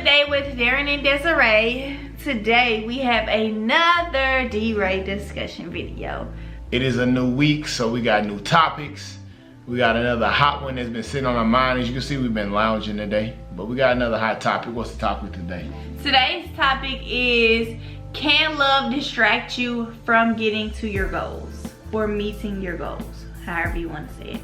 Day with Darren and Desiree. Today we have another D-Ray discussion video. It is a new week, so we got new topics. We got another hot one that's been sitting on our mind. As you can see, we've been lounging today, but we got another hot topic. What's the topic today? Today's topic is, can love distract you from getting to your goals or meeting your goals? However you want to say it.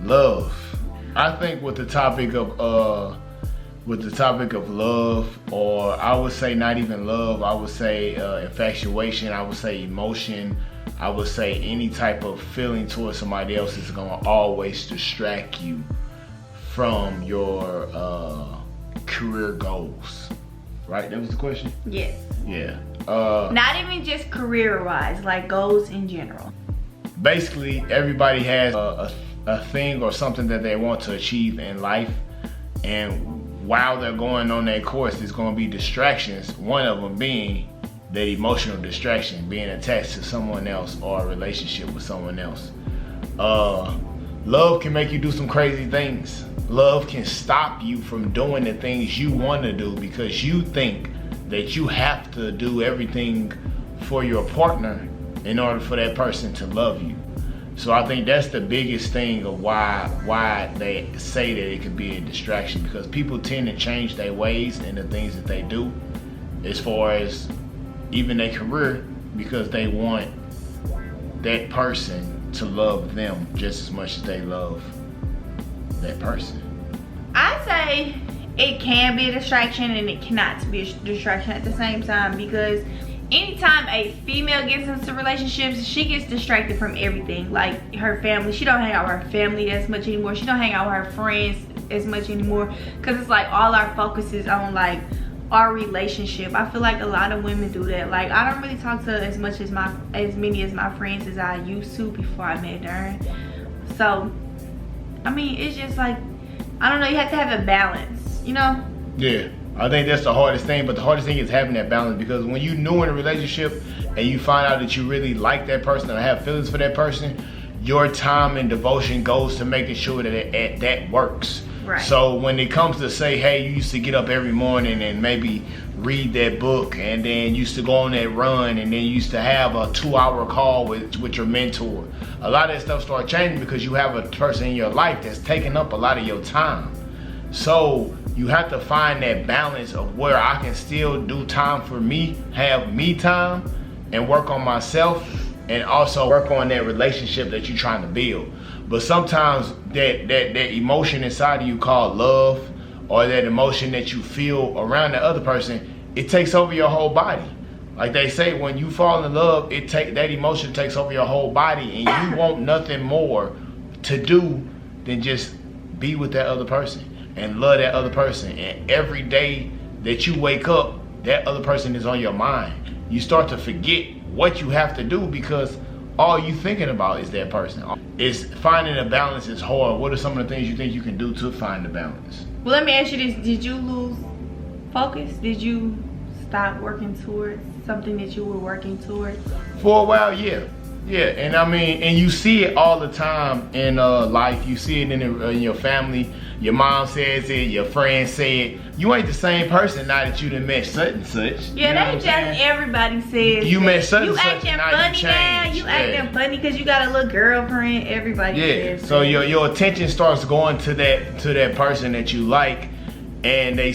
Love. I think with the topic of love, or I would say not even love, I would say infatuation, I would say emotion, I would say any type of feeling towards somebody else is gonna always distract you from your career goals. Right? That was the question? Yes. Yeah. Not even just career-wise, like goals in general. Basically, everybody has a thing or something that they want to achieve in life, and while they're going on that course, there's going to be distractions. One of them being that emotional distraction, being attached to someone else or a relationship with someone else. Love can make you do some crazy things. Love can stop you from doing the things you want to do because you think that you have to do everything for your partner in order for that person to love you. So I think that's the biggest thing of why they say that it could be a distraction, because people tend to change their ways and the things that they do as far as even their career, because they want that person to love them just as much as they love that person. I say it can be a distraction and it cannot be a distraction at the same time, because anytime a female gets into relationships, she gets distracted from everything, like her family. She don't hang out with her family as much anymore. She don't hang out with her friends as much anymore, because it's like all our focus is on like our relationship. I feel like a lot of women do that. Like, I don't really talk to as many of my friends as I used to before I met Darren. So I mean, it's just like, I don't know, you have to have a balance, you know? Yeah, I think that's the hardest thing, but the hardest thing is having that balance, because when you're new in a relationship and you find out that you really like that person and have feelings for that person, your time and devotion goes to making sure that that works. Right. So when it comes to say, hey, you used to get up every morning and maybe read that book, and then used to go on that run, and then you used to have a 2-hour call with your mentor, a lot of that stuff started changing because you have a person in your life that's taking up a lot of your time. So you have to find that balance of where I can still do time for me, have me time, and work on myself, and also work on that relationship that you're trying to build. But sometimes that emotion inside of you called love, or that emotion that you feel around the other person, it takes over your whole body. Like they say, when you fall in love, that emotion takes over your whole body, and you want nothing more to do than just be with that other person and love that other person. And every day that you wake up, that other person is on your mind. You start to forget what you have to do because all you thinking about is that person. It's finding a balance is hard. What are some of the things you think you can do to find the balance? Well, let me ask you this. Did you lose focus? Did you stop working towards something that you were working towards? For a while, yeah. Yeah, and I mean, and you see it all the time in life. You see it in your family. Your mom says it, your friends say it. You ain't the same person now that you done met such and such. Yeah, that's just everybody says. You met such and such, acting and now funny you now. changed. You acting funny because you got a little girlfriend. Everybody says. Yeah, so your attention starts going to that person that you like, and they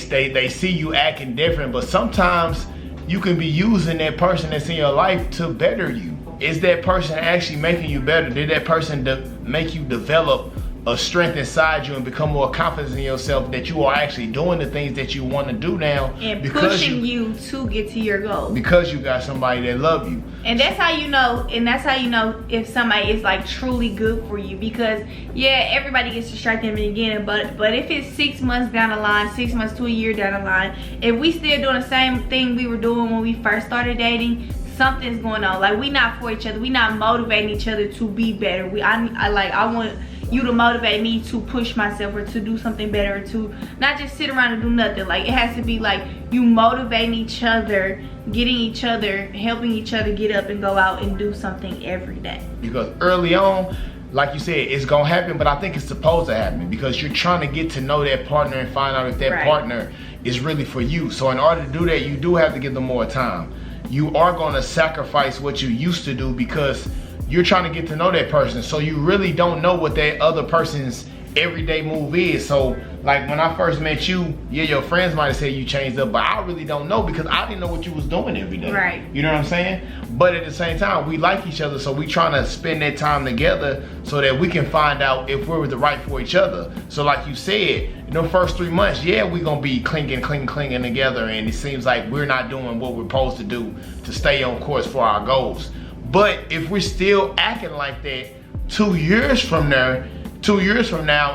see you acting different. But sometimes you can be using that person that's in your life to better you. Is that person actually making you better? Did that person make you develop a strength inside you and become more confident in yourself, that you are actually doing the things that you want to do now, and because pushing you to get to your goal? Because you got somebody that love you. And that's how you know. And that's how you know if somebody is like truly good for you. Because yeah, everybody gets distracted in the beginning, but if it's 6 months down the line, 6 months to a year down the line, if we still doing the same thing we were doing when we first started dating, something's going on. Like, we not for each other. We not motivating each other to be better. I want you to motivate me to push myself, or to do something better, or to not just sit around and do nothing. Like, it has to be like you motivating each other, getting each other, helping each other get up and go out and do something every day. Because early on, like you said, it's gonna happen, but I think it's supposed to happen because you're trying to get to know that partner and find out if that partner is really for you. So in order to do that, you do have to give them more time. You are going to sacrifice what you used to do because you're trying to get to know that person. So you really don't know what that other person's everyday move is. So like when I first met you, yeah, your friends might have said you changed up, but I really don't know because I didn't know what you was doing every day. Right. You know what I'm saying? But at the same time, we like each other, so we trying to spend that time together so that we can find out if we're the right for each other. So like you said, in the first 3 months, yeah, we gonna be clinging together, and it seems like we're not doing what we're supposed to do to stay on course for our goals. But if we're still acting like that 2 years from now,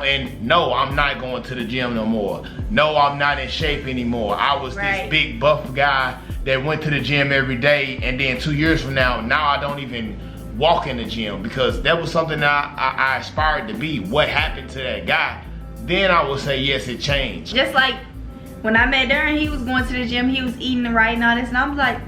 and no, I'm not going to the gym no more. No, I'm not in shape anymore. I was this big buff guy that went to the gym every day, and then 2 years from now I don't even walk in the gym because that was something that I aspired to be. What happened to that guy? Then I would say yes, it changed. Just like when I met Darren, he was going to the gym, he was eating the right and all this, and I'm like,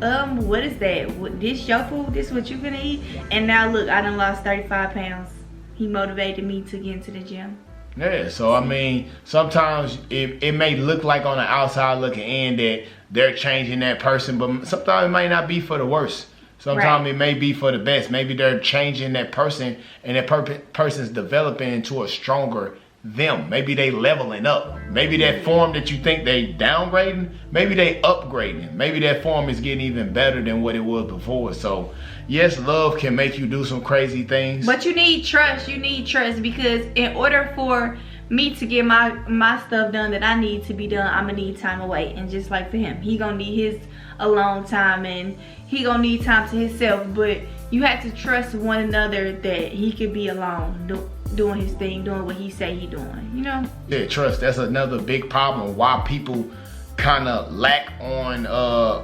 what is that? This your food? This what you gonna eat? And now look, I done lost 35 pounds. He motivated me to get into the gym. Yeah, so I mean, sometimes it may look like on the outside looking in that they're changing that person, but sometimes it might not be for the worse. Sometimes it may be for the best. Maybe they're changing that person, and that person's developing into a stronger them. Maybe they leveling up. Maybe that form that you think they downgrading, maybe they upgrading. Maybe that form is getting even better than what it was before. So yes, love can make you do some crazy things, but you need trust. You need trust, because in order for me to get my stuff done that I need to be done, I'm gonna need time away. And just like for him, he gonna need his alone time, and he gonna need time to himself. But you have to trust one another that he could be alone, doing his thing, doing what he say he doing, you know? Yeah, trust. That's another big problem. Why people kind of lack on,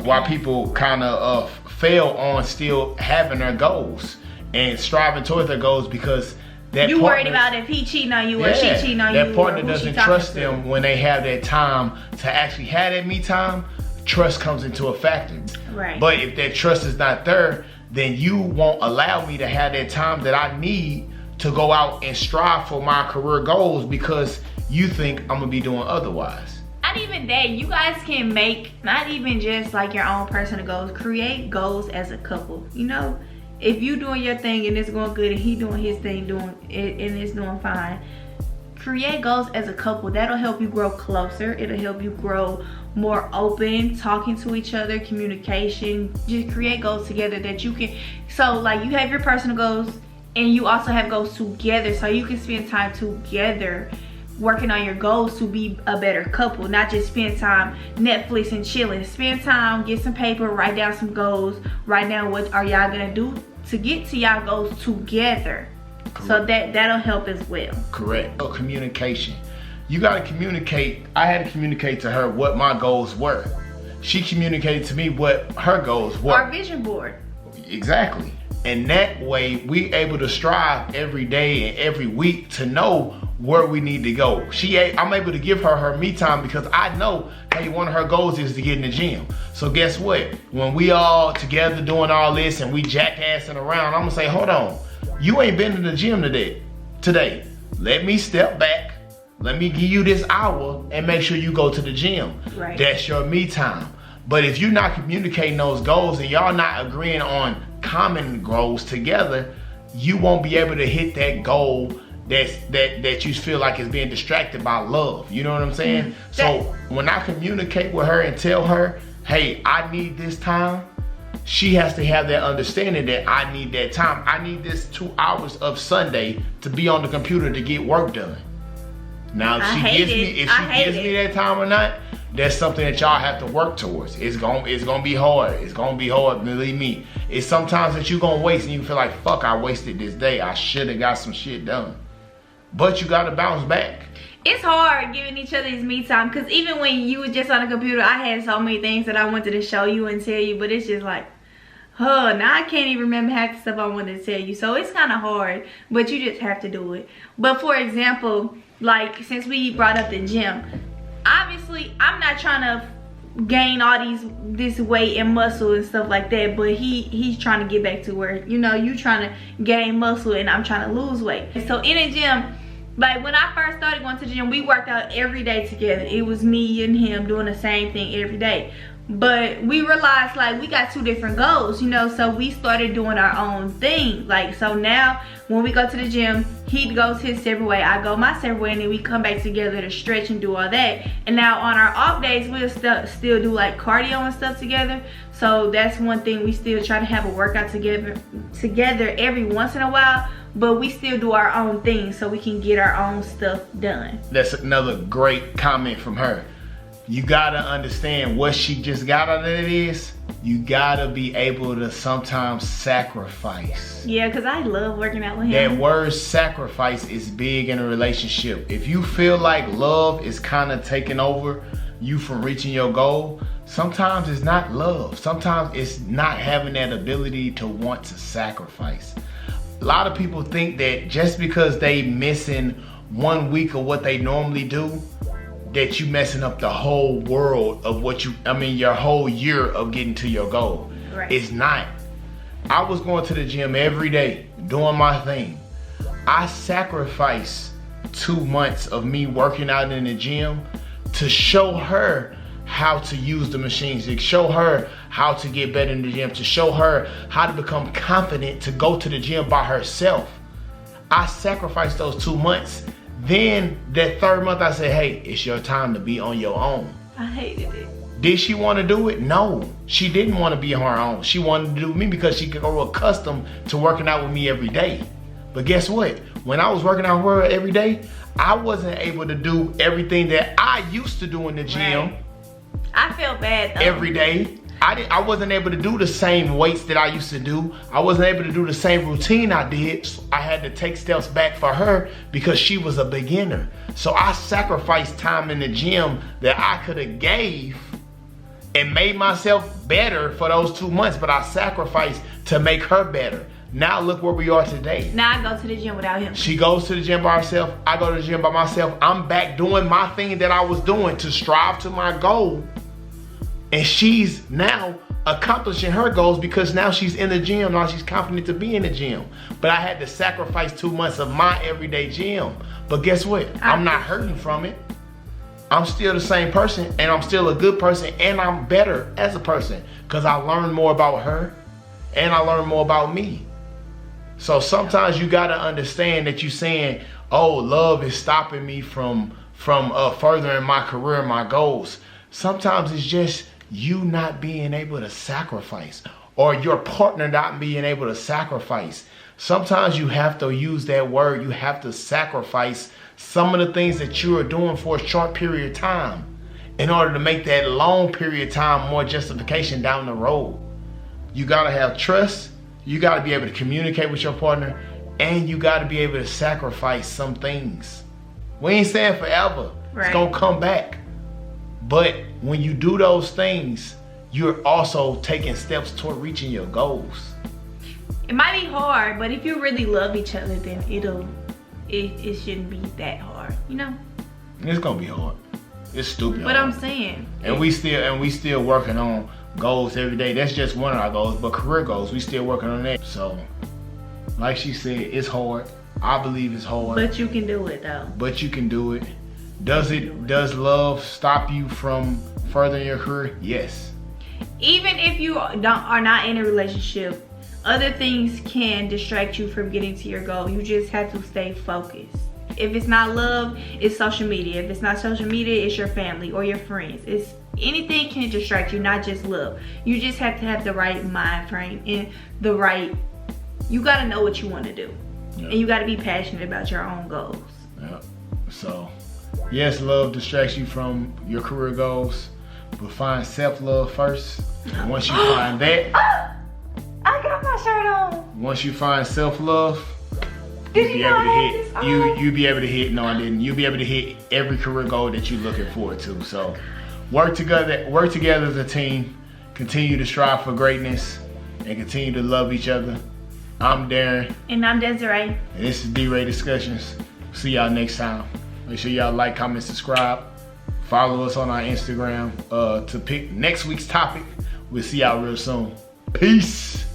why people kind of fail on still having their goals and striving towards their goals, because that you worried about if he cheating on you or she cheating on you. That partner doesn't trust them when they have that time to actually have that me time. Trust comes into a factor. Right. But if that trust is not there, then you won't allow me to have that time that I need to go out and strive for my career goals, because you think I'm gonna be doing otherwise. Not even that, you guys can make, not even just like your own personal goals, create goals as a couple. You know, if you doing your thing and it's going good and he doing his thing doing it and it's doing fine, create goals as a couple. That'll help you grow closer. It'll help you grow more open, talking to each other, communication. Just create goals together that you can, so like you have your personal goals and you also have goals together, so you can spend time together working on your goals to be a better couple. Not just spend time Netflix and chilling. Spend time, get some paper, write down some goals, write down what are y'all gonna do to get to y'all goals together. Correct. So that'll help as well. Correct. So communication. You gotta communicate. I had to communicate to her what my goals were. She communicated to me what her goals were. Our vision board. Exactly. And that way we able to strive every day and every week to know where we need to go. I'm able to give her me time because I know, hey, one of her goals is to get in the gym. So guess what? When we all together doing all this and we jackassing around, I'm gonna say, hold on, you ain't been to the gym today. Let me step back. Let me give you this hour and make sure you go to the gym. Right. That's your me time. But if you're not communicating those goals and y'all not agreeing on common goals together, you won't be able to hit that goal that you feel like is being distracted by love. You know what I'm saying? So when I communicate with her and tell her, hey, I need this time, she has to have that understanding that I need that time. I need this 2 hours of Sunday to be on the computer to get work done. Now, if she gives me that time or not, that's something that y'all have to work towards. It's gonna be hard. It's gonna be hard, believe me. It's sometimes that you gonna waste and you feel like, fuck, I wasted this day. I should have got some shit done. But you gotta bounce back. It's hard giving each other this me time, because even when you was just on the computer, I had so many things that I wanted to show you and tell you, but it's just like, now I can't even remember half the stuff I wanted to tell you. So it's kind of hard, but you just have to do it. But for example, like since we brought up the gym, obviously I'm not trying to gain all this weight and muscle and stuff like that, but he's trying to get back to where, you know, you trying to gain muscle and I'm trying to lose weight. So in the gym, Like when I first started going to the gym, we worked out every day together. It was me and him doing the same thing every day. But we realized like we got 2 different goals, you know, so we started doing our own thing. Like, so now when we go to the gym, he goes his separate way, I go my separate way, and then we come back together to stretch and do all that. And now on our off days, we'll still do like cardio and stuff together. So that's one thing, we still try to have a workout together every once in a while, but we still do our own thing so we can get our own stuff done. That's another great comment from her. You gotta understand what she just got out of it is, you gotta be able to sometimes sacrifice. Yeah, because I love working out with him. That word sacrifice is big in a relationship. If you feel like love is kind of taking over you from reaching your goal, sometimes it's not love. Sometimes it's not having that ability to want to sacrifice. A lot of people think that just because they missing 1 week of what they normally do, that you messing up the whole world of what your whole year of getting to your goal. Right. It's not. I was going to the gym every day, doing my thing. I sacrificed 2 months of me working out in the gym to show her how to use the machines, to show her how to get better in the gym, to show her how to become confident to go to the gym by herself. I sacrificed those 2 months. Then that 3rd month I said, hey, it's your time to be on your own. I hated it. Did she want to do it? No, she didn't want to be on her own. She wanted to do me because she could grow accustomed to working out with me every day. But guess what? When I was working out with her every day, I wasn't able to do everything that I used to do in the gym. Right. I felt bad though. Every day. I wasn't able to do the same weights that I used to do. I wasn't able to do the same routine I did. So I had to take steps back for her because she was a beginner. So I sacrificed time in the gym that I could have gave and made myself better for those 2 months, but I sacrificed to make her better. Now look where we are today. Now I go to the gym without him. She goes to the gym by herself. I go to the gym by myself. I'm back doing my thing that I was doing to strive to my goal. And she's now accomplishing her goals because now she's in the gym. Now she's confident to be in the gym. But I had to sacrifice 2 months of my everyday gym. But guess what? I'm not hurting from it. I'm still the same person, and I'm still a good person, and I'm better as a person because I learned more about her and I learned more about me. So sometimes you gotta understand that you're saying, oh, love is stopping me from furthering my career and my goals. Sometimes it's just you not being able to sacrifice, or your partner not being able to sacrifice. Sometimes you have to use that word. You have to sacrifice some of the things that you are doing for a short period of time in order to make that long period of time more justification down the road. You gotta have trust. You gotta be able to communicate with your partner, and you gotta be able to sacrifice some things. We ain't saying forever. Right. It's gonna come back. But when you do those things, you're also taking steps toward reaching your goals. It might be hard, but if you really love each other, then it shouldn't be that hard, you know? It's gonna be hard. It's stupid. But I'm saying. And we still working on goals every day. That's just one of our goals, but career goals, we still working on that. So, like she said, it's hard. I believe it's hard. But you can do it though. But you can do it. Does love stop you from furthering your career? Yes. Even if you are not in a relationship, other things can distract you from getting to your goal. You just have to stay focused. If it's not love, it's social media. If it's not social media, it's your family or your friends. It's anything can distract you, not just love. You just have to have the right mind frame and you gotta know what you want to do. Yep. And you gotta be passionate about your own goals. Yeah. So yes, love distracts you from your career goals, but find self-love first. And once you find that, I got my shirt on. Once you find self-love, you'll be able to hit. No, I didn't. You'll be able to hit every career goal that you're looking forward to. So work together as a team. Continue to strive for greatness and continue to love each other. I'm Darren. And I'm Desiree. And this is D-Ray Discussions. See y'all next time. Make sure y'all like, comment, subscribe. Follow us on our Instagram to pick next week's topic. We'll see y'all real soon. Peace.